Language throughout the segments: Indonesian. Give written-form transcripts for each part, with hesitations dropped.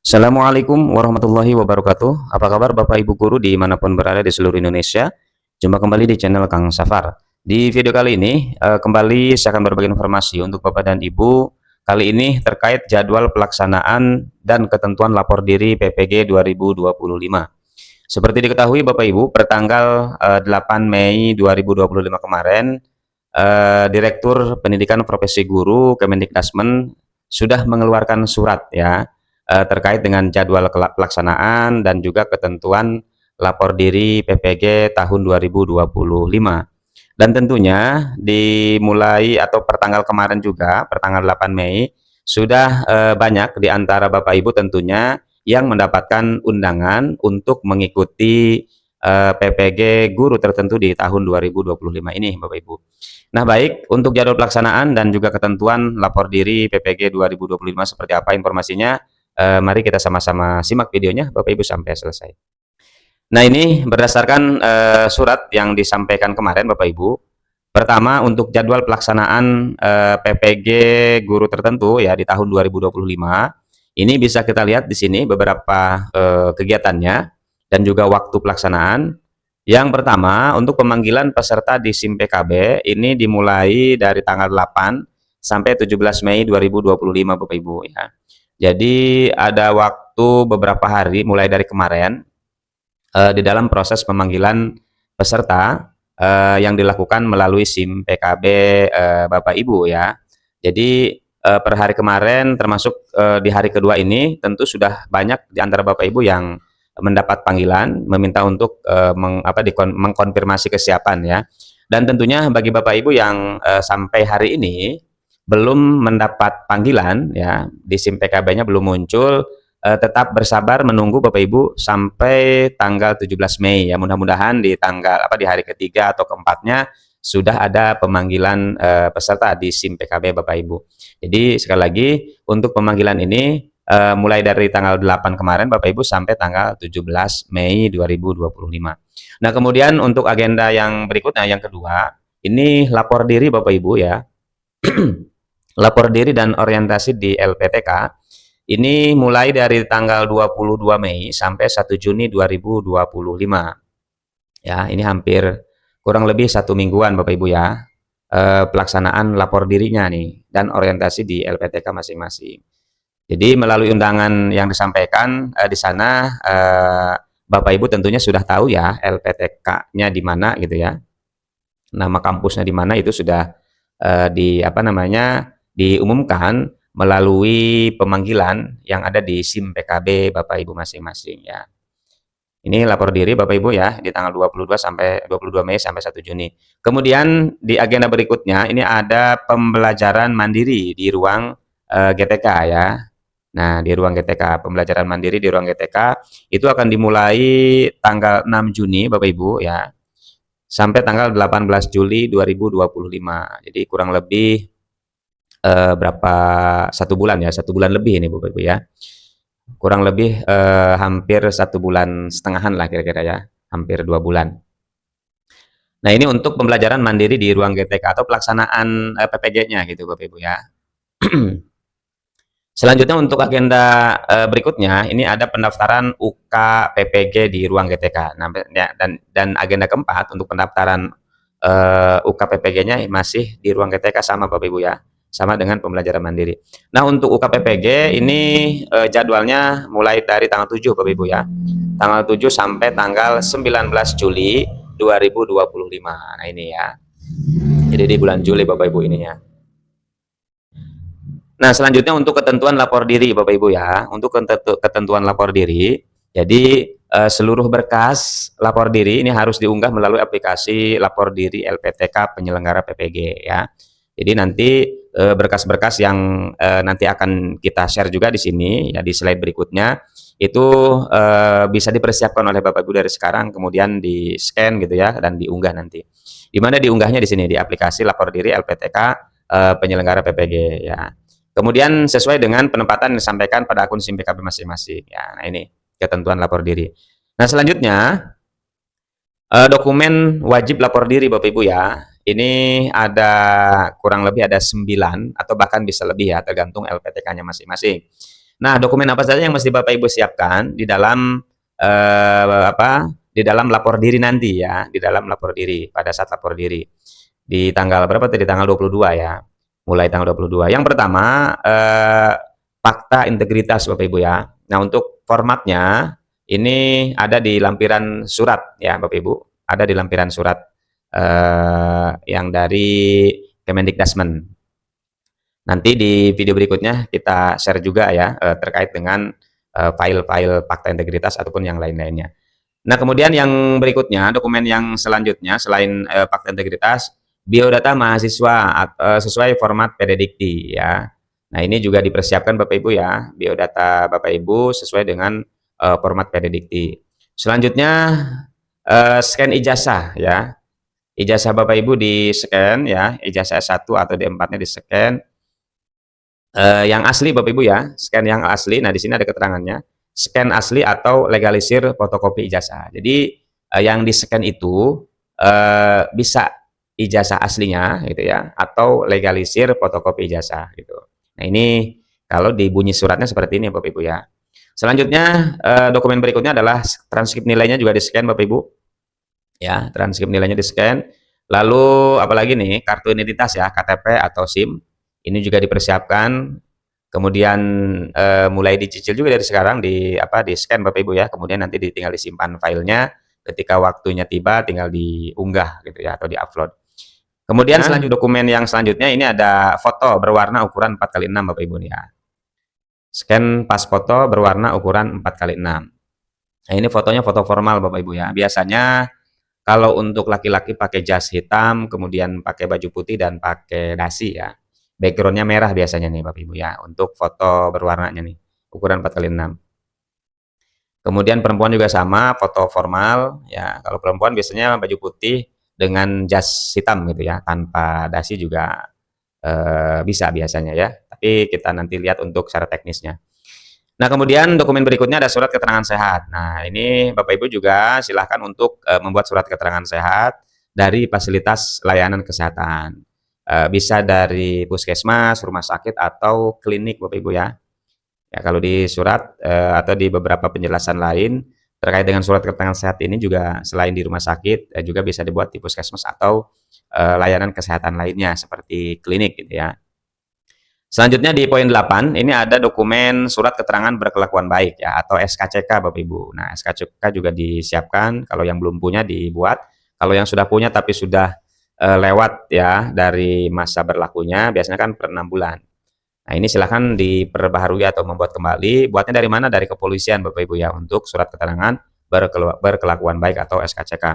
Assalamualaikum warahmatullahi wabarakatuh. Apa kabar Bapak Ibu Guru dimanapun berada di seluruh Indonesia? Jumpa kembali di channel Kang Safar. Di video kali ini, kembali saya akan berbagi informasi untuk Bapak dan Ibu. Kali ini terkait jadwal pelaksanaan dan ketentuan lapor diri PPG 2025. Seperti diketahui Bapak Ibu, pertanggal 8 Mei 2025 kemarin, Direktur Pendidikan Profesi Guru Kemendikbudristek sudah mengeluarkan surat ya terkait dengan jadwal pelaksanaan dan juga ketentuan lapor diri PPG tahun 2025. Dan tentunya dimulai atau pertanggal kemarin juga, pertanggal 8 Mei, sudah banyak di antara Bapak Ibu tentunya yang mendapatkan undangan untuk mengikuti PPG guru tertentu di tahun 2025 ini Bapak Ibu. Nah, baik, untuk jadwal pelaksanaan dan juga ketentuan lapor diri PPG 2025 seperti apa informasinya? Mari kita sama-sama simak videonya Bapak Ibu sampai selesai. Nah, ini berdasarkan surat yang disampaikan kemarin Bapak Ibu. Pertama, untuk jadwal pelaksanaan PPG guru tertentu ya di tahun 2025, ini bisa kita lihat di sini beberapa kegiatannya dan juga waktu pelaksanaan. Yang pertama, untuk pemanggilan peserta di SIM PKB ini dimulai dari tanggal 8 sampai 17 Mei 2025 Bapak Ibu ya. Jadi ada waktu beberapa hari mulai dari kemarin di dalam proses pemanggilan peserta yang dilakukan melalui SIM PKB Bapak Ibu ya. Jadi per hari kemarin termasuk di hari kedua ini tentu sudah banyak di antara Bapak Ibu yang mendapat panggilan meminta untuk mengkonfirmasi kesiapan ya. Dan tentunya bagi Bapak Ibu yang sampai hari ini belum mendapat panggilan ya di SIM PKB-nya belum muncul, tetap bersabar menunggu Bapak Ibu sampai tanggal 17 Mei ya. Mudah-mudahan di di hari ketiga atau keempatnya sudah ada pemanggilan peserta di SIM PKB Bapak Ibu. Jadi sekali lagi untuk pemanggilan ini mulai dari tanggal 8 kemarin Bapak Ibu sampai tanggal 17 Mei 2025. Nah, kemudian untuk agenda yang berikutnya yang kedua, ini lapor diri Bapak Ibu ya. Lapor diri dan orientasi di LPTK ini mulai dari tanggal 22 Mei sampai 1 Juni 2025. Ya, ini hampir kurang lebih 1 mingguan Bapak Ibu ya. Pelaksanaan lapor dirinya nih dan orientasi di LPTK masing-masing. Jadi melalui undangan yang disampaikan di sana Bapak Ibu tentunya sudah tahu ya LPTK-nya di mana gitu ya. Nama kampusnya di mana itu sudah diumumkan melalui pemanggilan yang ada di SIM PKB Bapak Ibu masing-masing ya. Ini lapor diri Bapak Ibu ya di tanggal 22 Mei sampai 1 Juni. Kemudian di agenda berikutnya ini ada pembelajaran mandiri di ruang GTK ya. Nah, di ruang GTK, pembelajaran mandiri di ruang GTK itu akan dimulai tanggal 6 Juni Bapak Ibu ya sampai tanggal 18 Juli 2025. Jadi kurang lebih berapa 1 bulan ya, 1 bulan lebih ini Bapak Ibu ya. Kurang lebih hampir 1,5 bulan lah kira-kira ya, hampir 2 bulan. Nah, ini untuk pembelajaran mandiri di ruang GTK atau pelaksanaan PPG-nya gitu Bapak Ibu ya. Selanjutnya untuk agenda berikutnya ini ada pendaftaran UK PPG di ruang GTK. Nah, ya, dan agenda keempat untuk pendaftaran UK PPG-nya masih di ruang GTK sama Bapak Ibu ya, sama dengan pembelajaran mandiri. Nah, untuk UK PPG ini jadwalnya mulai dari tanggal 7 Bapak Ibu ya, tanggal 7 sampai tanggal 19 Juli 2025. Nah, ini ya, jadi di bulan Juli Bapak Ibu ini ya. Nah, selanjutnya untuk ketentuan lapor diri Bapak Ibu ya. Untuk ketentuan lapor diri, jadi seluruh berkas lapor diri ini harus diunggah melalui aplikasi lapor diri LPTK penyelenggara PPG ya. Jadi nanti berkas-berkas yang nanti akan kita share juga di sini ya di slide berikutnya itu bisa dipersiapkan oleh Bapak Ibu dari sekarang, kemudian di scan gitu ya dan diunggah nanti. Di mana diunggahnya di sini di aplikasi lapor diri LPTK penyelenggara PPG ya. Kemudian sesuai dengan penempatan yang disampaikan pada akun SIM PKB masing-masing. Ya, nah ini ketentuan lapor diri. Nah, selanjutnya dokumen wajib lapor diri Bapak Ibu ya. Ini ada kurang lebih ada 9 atau bahkan bisa lebih ya, tergantung LPTK-nya masing-masing. Nah, dokumen apa saja yang mesti Bapak Ibu siapkan di dalam di dalam lapor diri nanti ya, di dalam lapor diri pada saat lapor diri. Di tanggal berapa tadi? Tanggal 22 ya. Mulai tanggal 22. Yang pertama fakta integritas Bapak Ibu ya. Nah, untuk formatnya ini ada di lampiran surat ya Bapak Ibu. Ada di lampiran surat yang dari Kemendikbudrismen. Nanti di video berikutnya kita share juga ya terkait dengan file-file fakta integritas ataupun yang lain-lainnya. Nah, kemudian yang berikutnya, dokumen yang selanjutnya selain fakta integritas, biodata mahasiswa sesuai format PDDikti ya. Nah, ini juga dipersiapkan Bapak Ibu ya, biodata Bapak Ibu sesuai dengan format PDDikti. Selanjutnya scan ijazah ya. Ijazah Bapak Ibu di-scan ya, ijazah S1 atau D4-nya di-scan. Yang asli Bapak Ibu ya, scan yang asli. Nah, di sini ada keterangannya. Scan asli atau legalisir fotokopi ijazah. Jadi yang di-scan itu bisa ijazah aslinya gitu ya, atau legalisir fotokopi ijazah gitu. Nah, ini kalau di bunyi suratnya seperti ini Bapak Ibu ya. Selanjutnya dokumen berikutnya adalah transkrip nilainya juga di-scan Bapak Ibu. Ya, transkrip nilainya di-scan. Lalu apalagi nih, kartu identitas ya, KTP atau SIM. Ini juga dipersiapkan. Kemudian mulai dicicil juga dari sekarang di scan Bapak Ibu ya. Kemudian nanti tinggal disimpan filenya. Ketika waktunya tiba tinggal diunggah gitu ya atau diupload. Kemudian selanjutnya dokumen yang selanjutnya ini ada foto berwarna ukuran 4x6 Bapak Ibu nih ya. Scan pas foto berwarna ukuran 4x6. Nah, ini fotonya foto formal Bapak Ibu ya. Biasanya kalau untuk laki-laki pakai jas hitam, kemudian pakai baju putih dan pakai dasi ya. Backgroundnya merah biasanya nih Bapak Ibu ya, untuk foto berwarnanya nih, ukuran 4x6. Kemudian perempuan juga sama, foto formal ya. Kalau perempuan biasanya baju putih dengan jas hitam gitu ya, tanpa dasi juga bisa biasanya ya. Tapi kita nanti lihat untuk secara teknisnya. Nah, kemudian dokumen berikutnya ada surat keterangan sehat. Nah, ini Bapak Ibu juga silahkan untuk membuat surat keterangan sehat dari fasilitas layanan kesehatan. Bisa dari puskesmas, rumah sakit, atau klinik Bapak Ibu ya. Ya, kalau di surat atau di beberapa penjelasan lain terkait dengan surat keterangan sehat ini juga selain di rumah sakit juga bisa dibuat di puskesmas atau layanan kesehatan lainnya seperti klinik gitu ya. Selanjutnya di poin 8, ini ada dokumen surat keterangan berkelakuan baik ya atau SKCK Bapak Ibu. Nah, SKCK juga disiapkan, kalau yang belum punya dibuat. Kalau yang sudah punya tapi sudah lewat ya dari masa berlakunya, biasanya kan per 6 bulan. Nah, ini silahkan diperbaharui atau membuat kembali. Buatnya dari mana? Dari kepolisian Bapak Ibu ya untuk surat keterangan berkelakuan baik atau SKCK.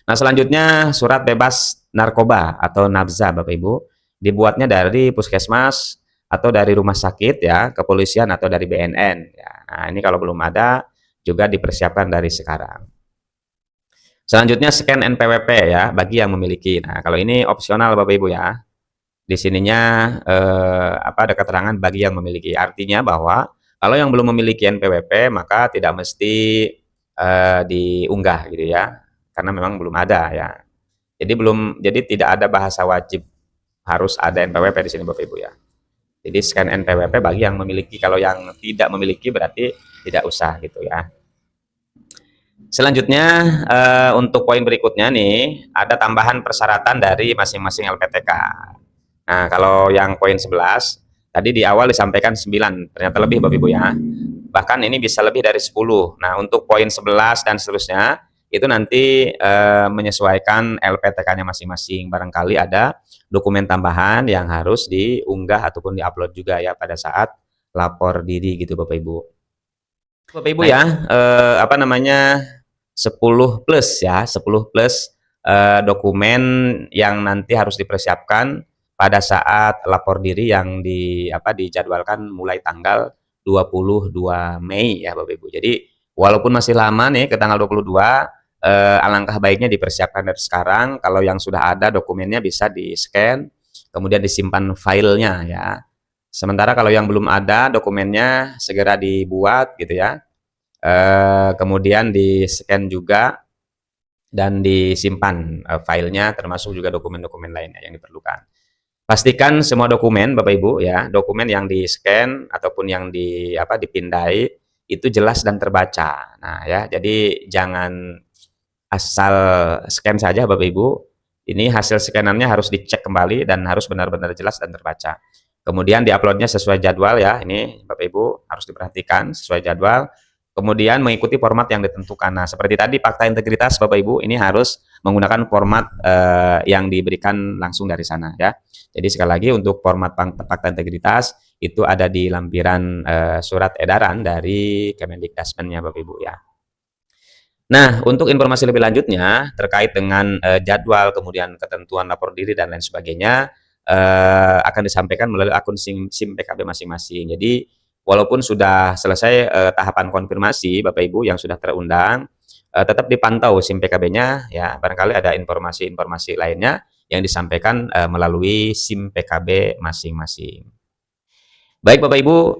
Nah, selanjutnya surat bebas narkoba atau NABZA Bapak Ibu. Dibuatnya dari puskesmas atau dari rumah sakit ya, kepolisian atau dari BNN ya. Nah, ini kalau belum ada juga dipersiapkan dari sekarang. Selanjutnya scan NPWP ya bagi yang memiliki. Nah, kalau ini opsional Bapak Ibu ya. Di sininya ada keterangan bagi yang memiliki. Artinya bahwa kalau yang belum memiliki NPWP maka tidak mesti diunggah gitu ya. Karena memang belum ada ya. Jadi tidak ada bahasa wajib harus ada NPWP di sini Bapak Ibu ya. Jadi scan NPWP bagi yang memiliki, kalau yang tidak memiliki berarti tidak usah gitu ya. Selanjutnya untuk poin berikutnya nih ada tambahan persyaratan dari masing-masing LPTK. Nah, kalau yang poin 11 tadi di awal disampaikan 9, ternyata lebih Bapak Ibu ya. Bahkan ini bisa lebih dari 10. Nah, untuk poin 11 dan seterusnya itu nanti menyesuaikan LPTK-nya masing-masing. Barangkali ada dokumen tambahan yang harus diunggah ataupun diupload juga ya pada saat lapor diri gitu Bapak Ibu. Bapak Ibu ya, 10 plus ya, 10 plus dokumen yang nanti harus dipersiapkan pada saat lapor diri yang dijadwalkan mulai tanggal 22 Mei ya Bapak Ibu. Jadi walaupun masih lama nih ke tanggal 22, alangkah baiknya dipersiapkan dari sekarang. Kalau yang sudah ada dokumennya bisa di-scan, kemudian disimpan filenya ya. Sementara kalau yang belum ada dokumennya segera dibuat gitu ya. Kemudian di-scan juga dan disimpan filenya termasuk juga dokumen-dokumen lainnya yang diperlukan. Pastikan semua dokumen Bapak Ibu ya, dokumen yang di-scan ataupun yang dipindai itu jelas dan terbaca. Nah ya, jadi jangan asal scan saja Bapak Ibu. Ini hasil scanannya harus dicek kembali dan harus benar-benar jelas dan terbaca. Kemudian diuploadnya sesuai jadwal ya. Ini Bapak Ibu harus diperhatikan sesuai jadwal. Kemudian mengikuti format yang ditentukan. Nah, seperti tadi fakta integritas Bapak Ibu ini harus menggunakan format yang diberikan langsung dari sana ya. Jadi sekali lagi untuk format fakta integritas itu ada di lampiran surat edaran dari Kemendikbudnya Bapak Ibu ya. Nah, untuk informasi lebih lanjutnya terkait dengan jadwal, kemudian ketentuan lapor diri dan lain sebagainya akan disampaikan melalui akun SIM PKB masing-masing. Jadi, walaupun sudah selesai tahapan konfirmasi Bapak Ibu yang sudah terundang, tetap dipantau SIM PKB-nya ya. Barangkali ada informasi-informasi lainnya yang disampaikan melalui SIM PKB masing-masing. Baik Bapak Ibu,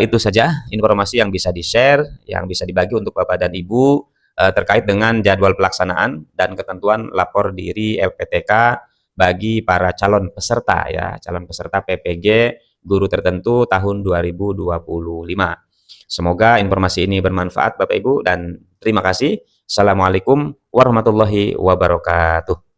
itu saja informasi yang bisa di-share, yang bisa dibagi untuk Bapak dan Ibu terkait dengan jadwal pelaksanaan dan ketentuan lapor diri LPTK bagi para calon peserta ya, calon peserta PPG guru tertentu tahun 2025. Semoga informasi ini bermanfaat Bapak Ibu dan terima kasih. Assalamualaikum warahmatullahi wabarakatuh.